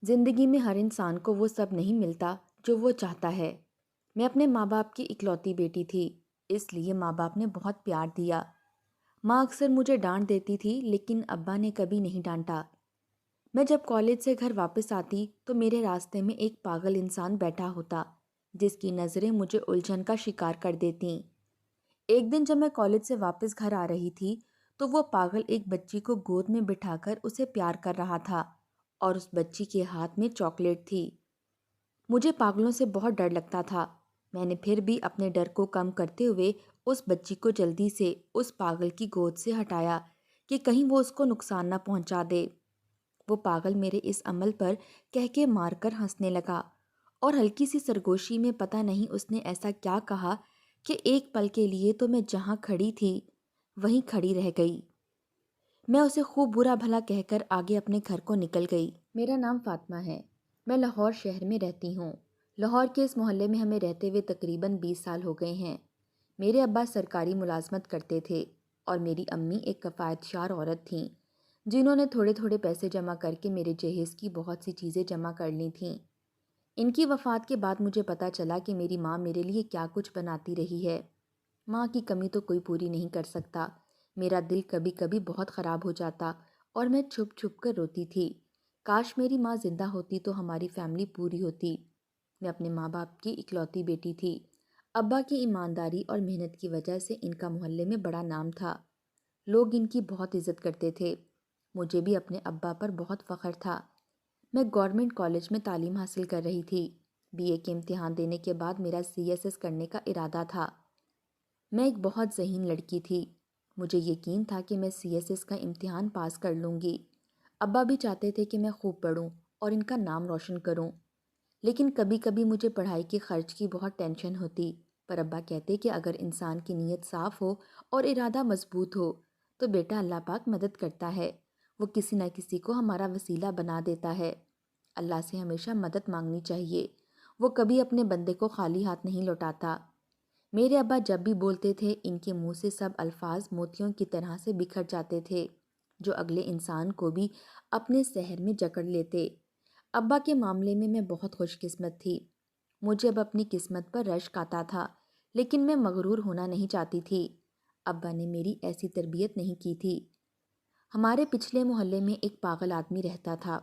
زندگی میں ہر انسان کو وہ سب نہیں ملتا جو وہ چاہتا ہے۔ میں اپنے ماں باپ کی اکلوتی بیٹی تھی، اس لیے ماں باپ نے بہت پیار دیا۔ ماں اکثر مجھے ڈانٹ دیتی تھی لیکن ابا نے کبھی نہیں ڈانٹا۔ میں جب کالج سے گھر واپس آتی تو میرے راستے میں ایک پاگل انسان بیٹھا ہوتا جس کی نظریں مجھے الجھن کا شکار کر دیتیں۔ ایک دن جب میں کالج سے واپس گھر آ رہی تھی تو وہ پاگل ایک بچی کو گود میں بٹھا کر اسے پیار کر رہا تھا اور اس بچی کے ہاتھ میں چاکلیٹ تھی۔ مجھے پاگلوں سے بہت ڈر لگتا تھا۔ میں نے پھر بھی اپنے ڈر کو کم کرتے ہوئے اس بچی کو جلدی سے اس پاگل کی گود سے ہٹایا کہ کہیں وہ اس کو نقصان نہ پہنچا دے۔ وہ پاگل میرے اس عمل پر کہکے مار کر ہنسنے لگا اور ہلکی سی سرگوشی میں پتہ نہیں اس نے ایسا کیا کہا کہ ایک پل کے لیے تو میں جہاں کھڑی تھی وہیں کھڑی رہ گئی۔ میں اسے خوب برا بھلا کہہ کر آگے اپنے گھر کو نکل گئی۔ میرا نام فاطمہ ہے۔ میں لاہور شہر میں رہتی ہوں۔ لاہور کے اس محلے میں ہمیں رہتے ہوئے تقریباً 20 سال ہو گئے ہیں۔ میرے ابا سرکاری ملازمت کرتے تھے اور میری امی ایک کفایت شار عورت تھیں جنہوں نے تھوڑے تھوڑے پیسے جمع کر کے میرے جہیز کی بہت سی چیزیں جمع کر لی تھیں۔ ان کی وفات کے بعد مجھے پتہ چلا کہ میری ماں میرے لیے کیا کچھ بناتی رہی ہے۔ ماں کی کمی تو کوئی پوری نہیں کر سکتا۔ میرا دل کبھی کبھی بہت خراب ہو جاتا اور میں چھپ چھپ کر روتی تھی۔ کاش میری ماں زندہ ہوتی تو ہماری فیملی پوری ہوتی۔ میں اپنے ماں باپ کی اکلوتی بیٹی تھی۔ ابا کی ایمانداری اور محنت کی وجہ سے ان کا محلے میں بڑا نام تھا۔ لوگ ان کی بہت عزت کرتے تھے۔ مجھے بھی اپنے ابا پر بہت فخر تھا۔ میں گورنمنٹ کالج میں تعلیم حاصل کر رہی تھی۔ بی اے کے امتحان دینے کے بعد میرا سی ایس ایس کرنے کا ارادہ تھا۔ میں ایک بہت ذہین لڑکی تھی۔ مجھے یقین تھا کہ میں سی ایس ایس کا امتحان پاس کر لوں گی۔ ابا بھی چاہتے تھے کہ میں خوب پڑھوں اور ان کا نام روشن کروں، لیکن کبھی کبھی مجھے پڑھائی کے خرچ کی بہت ٹینشن ہوتی۔ پر ابا کہتے کہ اگر انسان کی نیت صاف ہو اور ارادہ مضبوط ہو تو بیٹا اللہ پاک مدد کرتا ہے، وہ کسی نہ کسی کو ہمارا وسیلہ بنا دیتا ہے۔ اللہ سے ہمیشہ مدد مانگنی چاہیے، وہ کبھی اپنے بندے کو خالی ہاتھ نہیں لوٹاتا۔ میرے ابا جب بھی بولتے تھے ان کے منہ سے سب الفاظ موتیوں کی طرح سے بکھر جاتے تھے جو اگلے انسان کو بھی اپنے سحر میں جکڑ لیتے۔ ابا کے معاملے میں بہت خوش قسمت تھی۔ مجھے اب اپنی قسمت پر رشک آتا تھا، لیکن میں مغرور ہونا نہیں چاہتی تھی۔ ابا نے میری ایسی تربیت نہیں کی تھی۔ ہمارے پچھلے محلے میں ایک پاگل آدمی رہتا تھا۔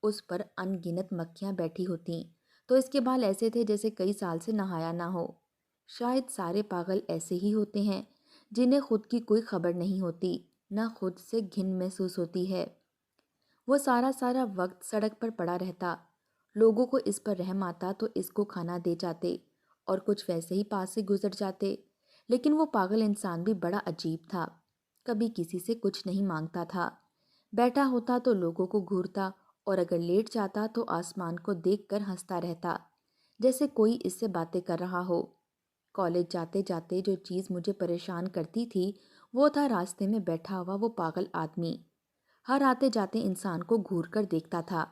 اس پر ان گنت مکھیاں بیٹھی ہوتیں تو اس کے بال ایسے تھے جیسے کئی سال سے نہایا نہ ہو۔ شاید سارے پاگل ایسے ہی ہوتے ہیں جنہیں خود کی کوئی خبر نہیں ہوتی، نہ خود سے گھن محسوس ہوتی ہے۔ وہ سارا وقت سڑک پر پڑا رہتا۔ لوگوں کو اس پر رحم آتا تو اس کو کھانا دے جاتے اور کچھ ویسے ہی پاس سے گزر جاتے، لیکن وہ پاگل انسان بھی بڑا عجیب تھا۔ کبھی کسی سے کچھ نہیں مانگتا تھا۔ بیٹھا ہوتا تو لوگوں کو گھورتا اور اگر لیٹ جاتا تو آسمان کو دیکھ کر ہنستا رہتا جیسے کوئی اس سے باتیں کر رہا ہو۔ کالج جاتے جاتے جو چیز مجھے پریشان کرتی تھی وہ تھا راستے میں بیٹھا ہوا وہ پاگل آدمی۔ ہر آتے جاتے انسان کو گھور کر دیکھتا تھا۔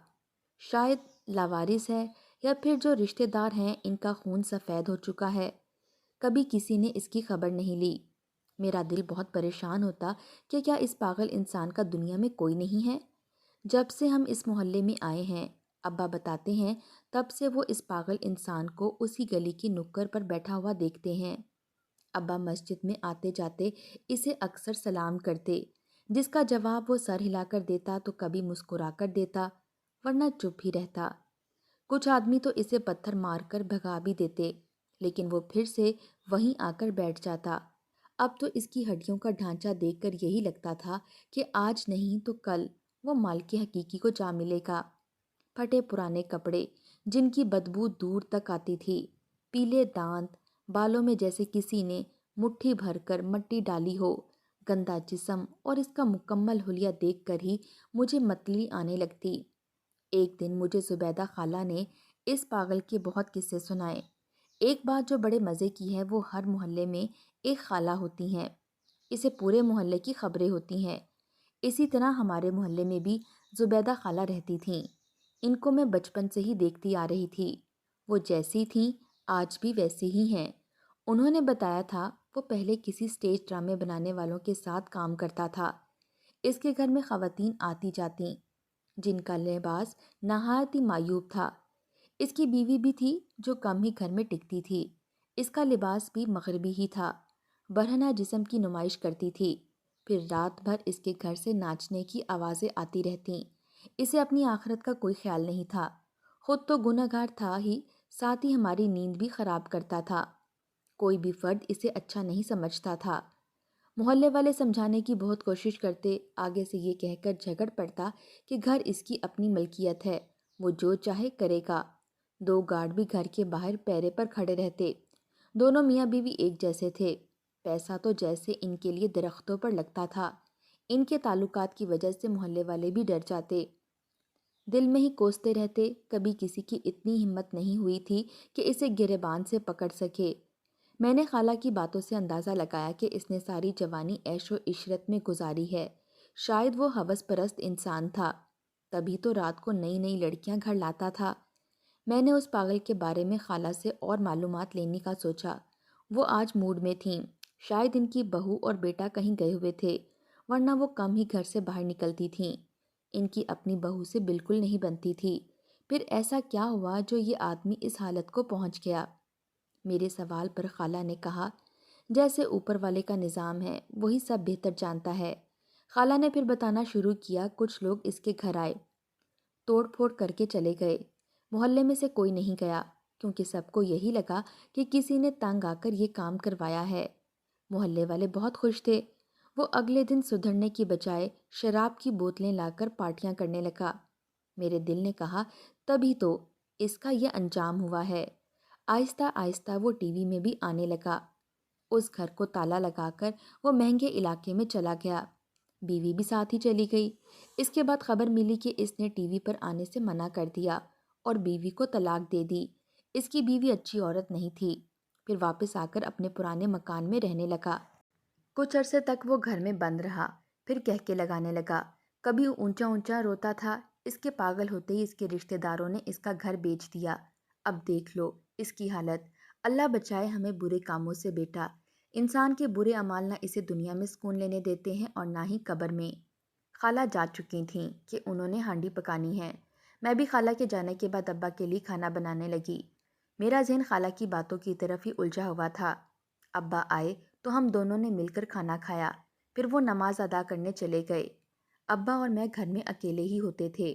شاید لاوارث ہے یا پھر جو رشتہ دار ہیں ان کا خون سفید ہو چکا ہے۔ کبھی کسی نے اس کی خبر نہیں لی۔ میرا دل بہت پریشان ہوتا کہ کیا اس پاگل انسان کا دنیا میں کوئی نہیں ہے۔ جب سے ہم اس محلے میں آئے ہیں، ابا بتاتے ہیں، تب سے وہ اس پاگل انسان کو اسی گلی کی نکڑ پر بیٹھا ہوا دیکھتے ہیں۔ ابا مسجد میں آتے جاتے اسے اکثر سلام کرتے، جس کا جواب وہ سر ہلا کر دیتا تو کبھی مسکرا کر دیتا ورنہ چپ ہی رہتا۔ کچھ آدمی تو اسے پتھر مار کر بھگا بھی دیتے، لیکن وہ پھر سے وہیں آ کر بیٹھ جاتا۔ اب تو اس کی ہڈیوں کا ڈھانچہ دیکھ کر یہی لگتا تھا کہ آج نہیں تو کل وہ مالک حقیقی کو جا ملے گا۔ پھٹے پرانے کپڑے جن کی بدبو دور تک آتی تھی، پیلے دانت، بالوں میں جیسے کسی نے مٹھی بھر کر مٹی ڈالی ہو، گندا جسم اور اس کا مکمل حلیہ دیکھ کر ہی مجھے متلی آنے لگتی۔ ایک دن مجھے زبیدہ خالہ نے اس پاگل کے بہت قصے سنائے۔ ایک بات جو بڑے مزے کی ہے، وہ ہر محلے میں ایک خالہ ہوتی ہیں، اسے پورے محلے کی خبریں ہوتی ہیں۔ اسی طرح ہمارے محلے میں بھی زبیدہ خالہ رہتی تھیں۔ ان کو میں بچپن سے ہی دیکھتی آ رہی تھی۔ وہ جیسی تھیں آج بھی ویسے ہی ہیں۔ انہوں نے بتایا تھا وہ پہلے کسی سٹیج ڈرامے بنانے والوں کے ساتھ کام کرتا تھا۔ اس کے گھر میں خواتین آتی جاتیں، جن کا لباس نہایت ہی معیوب تھا۔ اس کی بیوی بھی تھی جو کم ہی گھر میں ٹکتی تھی۔ اس کا لباس بھی مغربی ہی تھا، برہنہ جسم کی نمائش کرتی تھی۔ پھر رات بھر اس کے گھر سے ناچنے کی آوازیں آتی رہتیں۔ اسے اپنی آخرت کا کوئی خیال نہیں تھا۔ خود تو گنہگار تھا ہی، ساتھ ہی ہماری نیند بھی خراب کرتا تھا۔ کوئی بھی فرد اسے اچھا نہیں سمجھتا تھا۔ محلے والے سمجھانے کی بہت کوشش کرتے، آگے سے یہ کہہ کر جھگڑ پڑتا کہ گھر اس کی اپنی ملکیت ہے، وہ جو چاہے کرے گا۔ دو گارڈ بھی گھر کے باہر پیرے پر کھڑے رہتے۔ دونوں میاں بیوی ایک جیسے تھے۔ پیسہ تو جیسے ان کے لیے درختوں پر لگتا تھا۔ ان کے تعلقات کی وجہ سے محلے والے بھی ڈر جاتے، دل میں ہی کوستے رہتے۔ کبھی کسی کی اتنی ہمت نہیں ہوئی تھی کہ اسے گریبان سے پکڑ سکے۔ میں نے خالہ کی باتوں سے اندازہ لگایا کہ اس نے ساری جوانی عیش و عشرت میں گزاری ہے۔ شاید وہ ہوس پرست انسان تھا، تبھی تو رات کو نئی نئی لڑکیاں گھر لاتا تھا۔ میں نے اس پاگل کے بارے میں خالہ سے اور معلومات لینے کا سوچا۔ وہ آج موڈ میں تھیں، شاید ان کی بہو اور بیٹا کہیں گئے ہوئے تھے، ورنہ وہ کم ہی گھر سے باہر نکلتی تھیں۔ ان کی اپنی بہو سے بالکل نہیں بنتی تھی۔ پھر ایسا کیا ہوا جو یہ آدمی اس حالت کو پہنچ گیا؟ میرے سوال پر خالہ نے کہا، جیسے اوپر والے کا نظام ہے وہی سب بہتر جانتا ہے۔ خالہ نے پھر بتانا شروع کیا۔ کچھ لوگ اس کے گھر آئے، توڑ پھوڑ کر کے چلے گئے۔ محلے میں سے کوئی نہیں گیا، کیونکہ سب کو یہی لگا کہ کسی نے تنگ آ کر یہ کام کروایا ہے۔ محلے والے بہت خوش تھے۔ وہ اگلے دن سدھرنے کی بجائے شراب کی بوتلیں لا کر پارٹیاں کرنے لگا۔ میرے دل نے کہا، تبھی تو اس کا یہ انجام ہوا ہے۔ آہستہ آہستہ وہ ٹی وی میں بھی آنے لگا۔ اس گھر کو تالا لگا کر وہ مہنگے علاقے میں چلا گیا۔ بیوی بھی ساتھ ہی چلی گئی۔ اس کے بعد خبر ملی کہ اس نے ٹی وی پر آنے سے منع کر دیا اور بیوی کو طلاق دے دی۔ اس کی بیوی اچھی عورت نہیں تھی۔ پھر واپس آ کر اپنے پرانے مکان میں رہنے لگا۔ کچھ عرصے تک وہ گھر میں بند رہا، پھر کہکے لگانے لگا۔ کبھی اونچا اونچا روتا تھا۔ اس کے پاگل ہوتے ہی اس کے رشتہ داروں نے اس کا گھر بیچ دیا۔ اب دیکھ لو اس کی حالت۔ اللہ بچائے ہمیں برے کاموں سے بیٹا۔ انسان کے برے اعمال نہ اسے دنیا میں سکون لینے دیتے ہیں اور نہ ہی قبر میں۔ خالہ جا چکی تھیں کہ انہوں نے ہانڈی پکانی ہے۔ میں بھی خالہ کے جانے کے بعد ابا کے لیے کھانا بنانے لگی۔ میرا ذہن خالہ کی باتوں کی طرف ہی الجھا ہوا تھا۔ ابا آئے تو ہم دونوں نے مل کر کھانا کھایا، پھر وہ نماز ادا کرنے چلے گئے۔ ابا اور میں گھر میں اکیلے ہی ہوتے تھے۔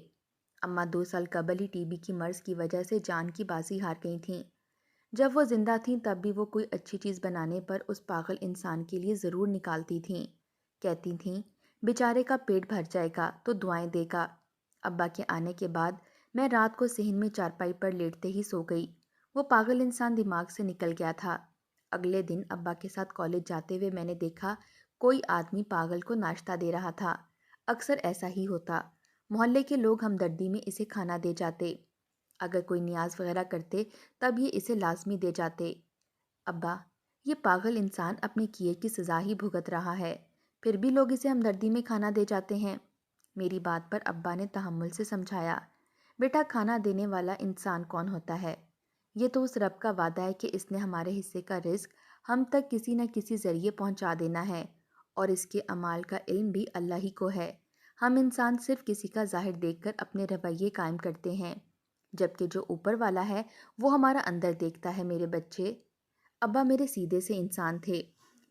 اماں 2 سال قبل ہی ٹی بی کی مرض کی وجہ سے جان کی بازی ہار گئی تھیں۔ جب وہ زندہ تھیں تب بھی وہ کوئی اچھی چیز بنانے پر اس پاگل انسان کے لیے ضرور نکالتی تھیں۔ کہتی تھیں، بیچارے کا پیٹ بھر جائے گا تو دعائیں دے گا۔ ابا کے آنے کے بعد میں رات کو صحن میں چارپائی پر لیٹتے ہی سو گئی۔ وہ پاگل انسان دماغ سے نکل گیا تھا۔ اگلے دن ابا کے ساتھ کالج جاتے ہوئے میں نے دیکھا کوئی آدمی پاگل کو ناشتہ دے رہا تھا۔ اکثر ایسا ہی ہوتا، محلے کے لوگ ہمدردی میں اسے کھانا دے جاتے۔ اگر کوئی نیاز وغیرہ کرتے تب یہ اسے لازمی دے جاتے۔ ابا، یہ پاگل انسان اپنے کیے کی سزا ہی بھگت رہا ہے، پھر بھی لوگ اسے ہمدردی میں کھانا دے جاتے ہیں۔ میری بات پر ابا نے تحمل سے سمجھایا، بیٹا کھانا دینے والا انسان کون ہوتا ہے؟ یہ تو اس رب کا وعدہ ہے کہ اس نے ہمارے حصے کا رزق ہم تک کسی نہ کسی ذریعے پہنچا دینا ہے، اور اس کے اعمال کا علم بھی اللہ ہی کو ہے۔ ہم انسان صرف کسی کا ظاہر دیکھ کر اپنے رویے قائم کرتے ہیں، جبکہ جو اوپر والا ہے وہ ہمارا اندر دیکھتا ہے۔ میرے بچے، ابا میرے سیدھے سے انسان تھے۔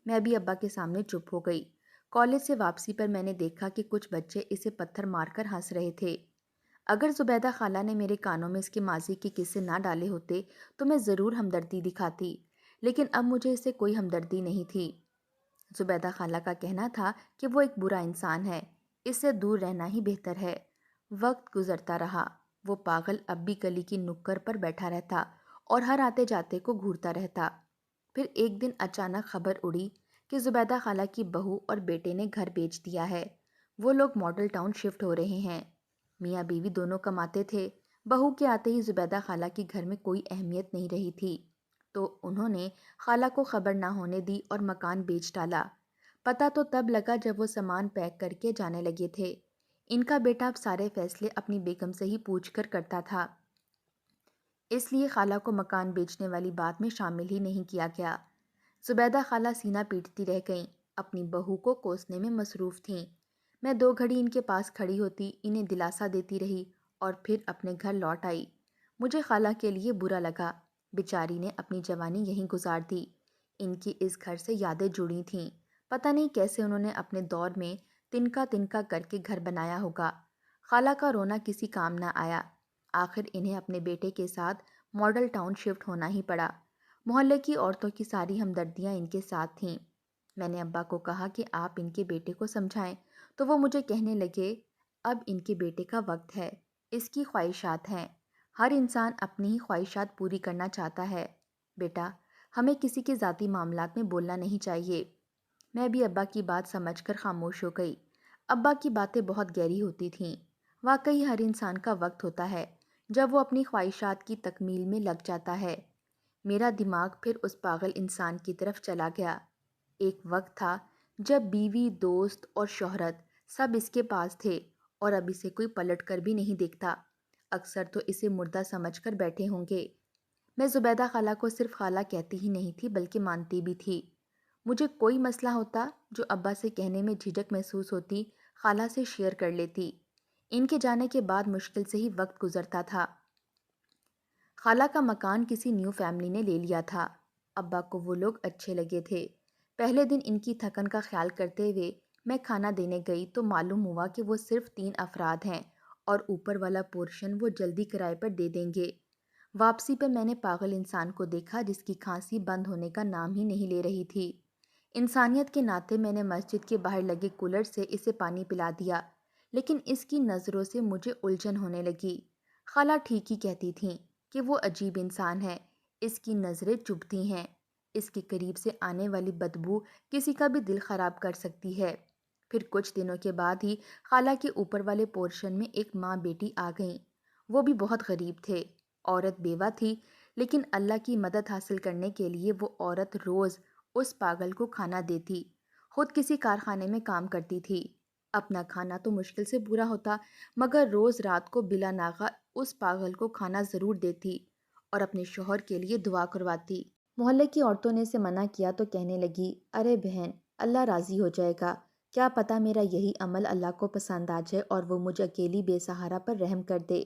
میں بھی ابا کے سامنے چپ ہو گئی۔ کالج سے واپسی پر میں نے دیکھا کہ کچھ بچے اسے پتھر مار کر ہنس رہے تھے۔ اگر زبیدہ خالہ نے میرے کانوں میں اس کے ماضی کے قصے نہ ڈالے ہوتے تو میں ضرور ہمدردی دکھاتی، لیکن اب مجھے اس سے کوئی ہمدردی نہیں تھی۔ زبیدہ خالہ کا کہنا تھا کہ وہ ایک برا انسان ہے، اس سے دور رہنا ہی بہتر ہے۔ وقت گزرتا رہا، وہ پاگل اب بھی گلی کی نکڑ پر بیٹھا رہتا اور ہر آتے جاتے کو گھورتا رہتا۔ پھر ایک دن اچانک خبر اڑی کہ زبیدہ خالہ کی بہو اور بیٹے نے گھر بیچ دیا ہے۔ وہ لوگ ماڈل ٹاؤن شفٹ ہو رہے ہیں۔ میاں بیوی دونوں کماتے تھے۔ بہو کے آتے ہی زبیدہ خالہ کی گھر میں کوئی اہمیت نہیں رہی تھی، تو انہوں نے خالہ کو خبر نہ ہونے دی اور مکان بیچ ڈالا۔ پتہ تو تب لگا جب وہ سامان پیک کر کے جانے لگے تھے۔ ان کا بیٹا اب سارے فیصلے اپنی بیگم سے ہی پوچھ کر کرتا تھا، اس لیے خالہ کو مکان بیچنے والی بات میں شامل ہی نہیں کیا گیا۔ زبیدہ خالہ سینہ پیٹتی رہ گئیں، اپنی بہو کو کوسنے میں مصروف تھیں۔ میں 2 گھڑی ان کے پاس کھڑی ہوتی، انہیں دلاسا دیتی رہی اور پھر اپنے گھر لوٹ آئی۔ مجھے خالہ کے لیے برا لگا، بیچاری نے اپنی جوانی یہیں گزار دی۔ ان کی اس گھر سے یادیں جڑی تھیں، پتہ نہیں کیسے انہوں نے اپنے دور میں تنکا تنکا کر کے گھر بنایا ہوگا۔ خالہ کا رونا کسی کام نہ آیا، آخر انہیں اپنے بیٹے کے ساتھ ماڈل ٹاؤن شفٹ ہونا ہی پڑا۔ محلے کی عورتوں کی ساری ہمدردیاں ان کے ساتھ تھیں۔ میں نے ابا کو کہا کہ آپ ان کے بیٹے کو سمجھائیں، تو وہ مجھے کہنے لگے، اب ان کے بیٹے کا وقت ہے، اس کی خواہشات ہیں، ہر انسان اپنی ہی خواہشات پوری کرنا چاہتا ہے، بیٹا ہمیں کسی کے ذاتی معاملات میں بولنا نہیں چاہیے۔ میں بھی ابا کی بات سمجھ کر خاموش ہو گئی۔ ابا کی باتیں بہت گہری ہوتی تھیں۔ واقعی ہر انسان کا وقت ہوتا ہے جب وہ اپنی خواہشات کی تکمیل میں لگ جاتا ہے۔ میرا دماغ پھر اس پاگل انسان کی طرف چلا گیا۔ ایک وقت تھا جب بیوی، دوست اور شہرت سب اس کے پاس تھے، اور اب اسے کوئی پلٹ کر بھی نہیں دیکھتا۔ اکثر تو اسے مردہ سمجھ کر بیٹھے ہوں گے۔ میں زبیدہ خالہ کو صرف خالہ کہتی ہی نہیں تھی بلکہ مانتی بھی تھی۔ مجھے کوئی مسئلہ ہوتا جو ابا سے کہنے میں جھجک محسوس ہوتی، خالہ سے شیئر کر لیتی۔ ان کے جانے کے بعد مشکل سے ہی وقت گزرتا تھا۔ خالہ کا مکان کسی نیو فیملی نے لے لیا تھا۔ ابا کو وہ لوگ اچھے لگے تھے۔ پہلے دن ان کی تھکن کا خیال کرتے ہوئے میں کھانا دینے گئی تو معلوم ہوا کہ وہ صرف 3 افراد ہیں اور اوپر والا پورشن وہ جلدی کرائے پر دے دیں گے۔ واپسی پر میں نے پاگل انسان کو دیکھا جس کی کھانسی بند ہونے کا نام ہی نہیں لے رہی تھی۔ انسانیت کے ناطے میں نے مسجد کے باہر لگے کولر سے اسے پانی پلا دیا، لیکن اس کی نظروں سے مجھے الجھن ہونے لگی۔ خالہ ٹھیک ہی کہتی تھیں کہ وہ عجیب انسان ہے، اس کی نظریں چبھتی ہیں، اس کے قریب سے آنے والی بدبو کسی کا بھی دل خراب کر سکتی ہے۔ پھر کچھ دنوں کے بعد ہی خالہ کے اوپر والے پورشن میں ایک ماں بیٹی آ گئیں۔ وہ بھی بہت غریب تھے، عورت بیوہ تھی، لیکن اللہ کی مدد حاصل کرنے کے لیے وہ عورت روز اس پاگل کو کھانا دیتی۔ خود کسی کارخانے میں کام کرتی تھی۔ اپنا کھانا تو مشکل سے پورا ہوتا، مگر روز رات کو بلا ناغہ اس پاگل کو کھانا ضرور دیتی اور اپنے شوہر کے لیے دعا کرواتی۔ محلے کی عورتوں نے اسے منع کیا تو کہنے لگی، ارے بہن، اللہ راضی ہو جائے گا، کیا پتہ میرا یہی عمل اللہ کو پسند آ جائے اور وہ مجھ اکیلی بے سہارا پر رحم کر دے۔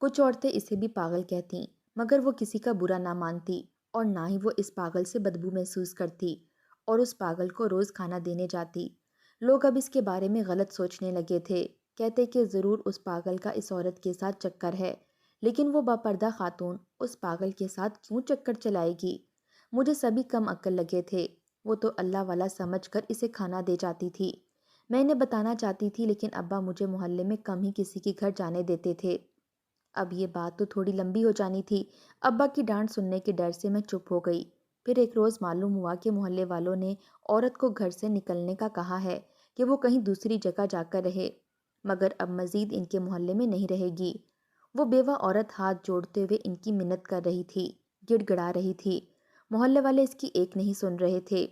کچھ عورتیں اسے بھی پاگل کہتیں، مگر وہ کسی کا برا نہ مانتی اور نہ ہی وہ اس پاگل سے بدبو محسوس کرتی اور اس پاگل کو روز کھانا دینے جاتی۔ لوگ اب اس کے بارے میں غلط سوچنے لگے تھے، کہتے کہ ضرور اس پاگل کا اس عورت کے ساتھ چکر ہے، لیکن وہ باپردہ خاتون اس پاگل کے ساتھ کیوں چکر چلائے گی؟ مجھے سبھی کم عقل لگے تھے، وہ تو اللہ والا سمجھ کر اسے کھانا دے جاتی تھی۔ میں انہیں بتانا چاہتی تھی لیکن ابا مجھے محلے میں کم ہی کسی کے گھر جانے دیتے تھے۔ اب یہ بات تو تھوڑی لمبی ہو جانی تھی، ابا کی ڈانٹ سننے کے ڈر سے میں چپ ہو گئی۔ پھر ایک روز معلوم ہوا کہ محلے والوں نے عورت کو گھر سے نکلنے کا کہا ہے کہ وہ کہیں دوسری جگہ جا کر رہے، مگر اب مزید ان کے محلے میں نہیں رہے گی۔ وہ بیوہ عورت ہاتھ جوڑتے ہوئے ان کی منت کر رہی تھی، گڑ گڑا رہی تھی۔ محلے والے اس کی ایک نہیں سن رہے تھے۔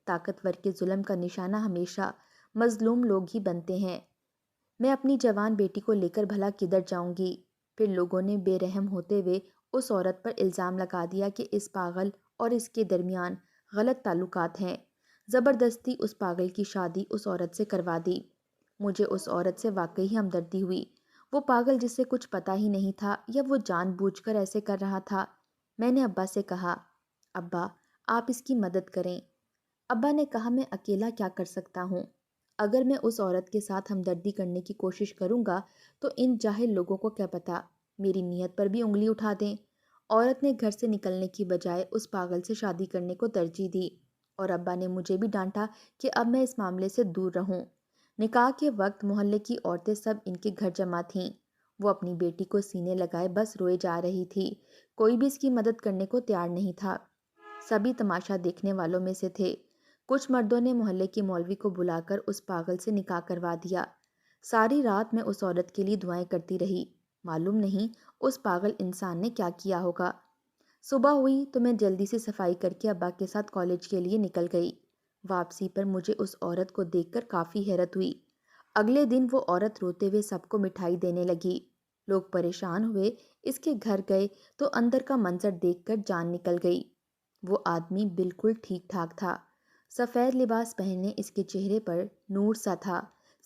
طاقتور کے ظلم کا نشانہ ہمیشہ مظلوم لوگ ہی بنتے ہیں۔ میں اپنی جوان بیٹی کو لے کر بھلا کدھر جاؤں گی؟ پھر لوگوں نے بے رحم ہوتے ہوئے اس عورت پر الزام لگا دیا کہ اس پاگل اور اس کے درمیان غلط تعلقات ہیں۔ زبردستی اس پاگل کی شادی اس عورت سے کروا دی۔ مجھے اس عورت سے واقعی ہمدردی ہوئی۔ وہ پاگل جسے کچھ پتہ ہی نہیں تھا یا وہ جان بوجھ کر ایسے کر رہا تھا؟ میں نے ابا سے کہا، ابا آپ اس کی مدد کریں۔ ابا نے کہا، میں اکیلا کیا کر سکتا ہوں؟ اگر میں اس عورت کے ساتھ ہمدردی کرنے کی کوشش کروں گا تو ان جاہل لوگوں کو کیا پتہ میری نیت پر بھی انگلی اٹھا دیں۔ عورت نے گھر سے نکلنے کی بجائے اس پاگل سے شادی کرنے کو ترجیح دی، اور ابا نے مجھے بھی ڈانٹا کہ اب میں اس معاملے سے دور رہوں۔ نکاح کے وقت محلے کی عورتیں سب ان کے گھر جمع تھیں۔ وہ اپنی بیٹی کو سینے لگائے بس روئے جا رہی تھی، کوئی بھی اس کی مدد کرنے کو تیار نہیں تھا۔ سبھی تماشا دیکھنے والوں میں سے تھے۔ کچھ مردوں نے محلے کے مولوی کو بلا کر اس پاگل سے نکاح کروا دیا۔ ساری رات میں اس عورت کے لیے دعائیں کرتی رہی، معلوم نہیں اس پاگل انسان نے کیا کیا ہوگا۔ صبح ہوئی تو میں جلدی سے صفائی کر کے ابا کے ساتھ کالج کے لیے نکل گئی۔ واپسی پر مجھے اس عورت کو دیکھ کر کافی حیرت ہوئی۔ اگلے دن وہ عورت روتے ہوئے سب کو مٹھائی دینے لگی۔ لوگ پریشان ہوئے، اس کے گھر گئے تو اندر کا منظر دیکھ کر جان نکل گئی۔ وہ آدمی بالکل ٹھیک ٹھاک تھا، سفید لباس پہنے اس کے چہرے پر نور سا تھا،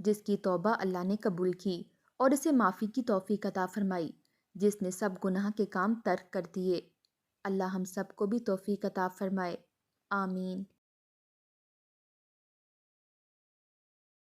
جس کی توبہ اللہ نے قبول کی اور اسے معافی کی توفیق عطا فرمائی، جس نے سب گناہ کے کام ترک کر دیے۔ اللہ ہم سب کو بھی توفیق عطا فرمائے، آمین۔